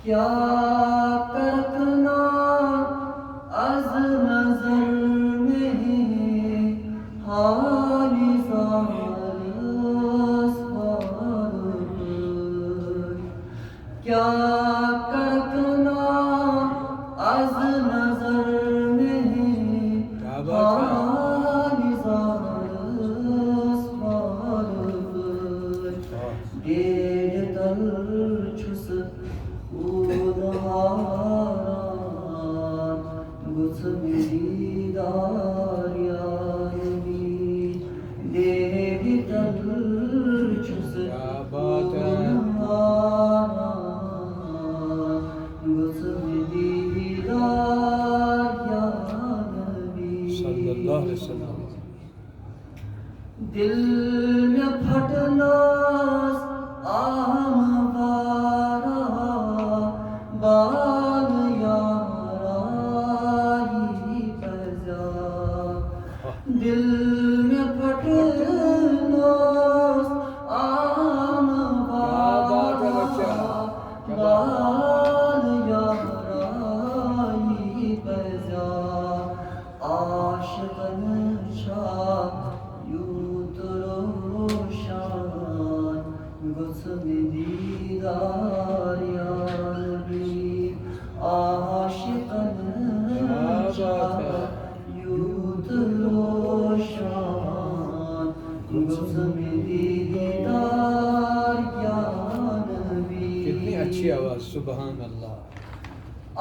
क्या करना अज नजर में है हाली क्या करना अज नजर में है हाली डेढ़ तल छुस गुस मेरी दारियानी डेढ़ तल छुस गुस मेरी दारियानी सल्लल्लाहु अलैहि वसल्लम दिल में फटना आम वारा बाल यारा ही बजा दिल में फटना आम वारा बाल यारा ही बजा आशिकन शाह यूत रोशान गुस मेरी दारियानी आशिकन शाह यूत रोशान गुस मेरी दारियानी कितनी अच्छी आवाज सुभान अल्लाह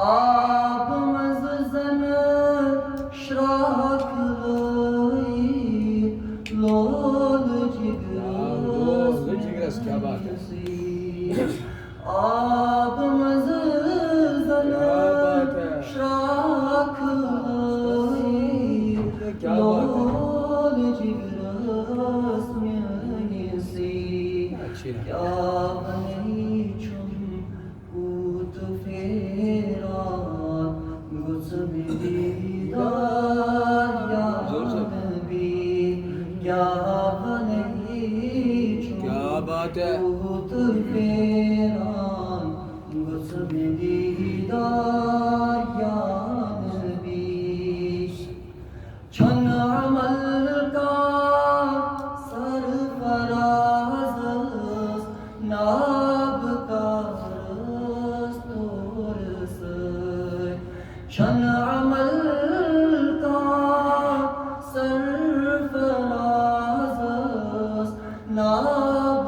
आप मज़न श्राक लोल जिगरस क्या बात है आप मज़न श्राक लोल जिगरस में से क्या बनी चुन कूत फेरान गुस मेरी दारियानी क्या बनी चुन क्या बात है कूत फेरान गुस मेरी दारियानी छन अमल का सरफराज नाब का रस्तोर से छन अमल का सरफराज नाब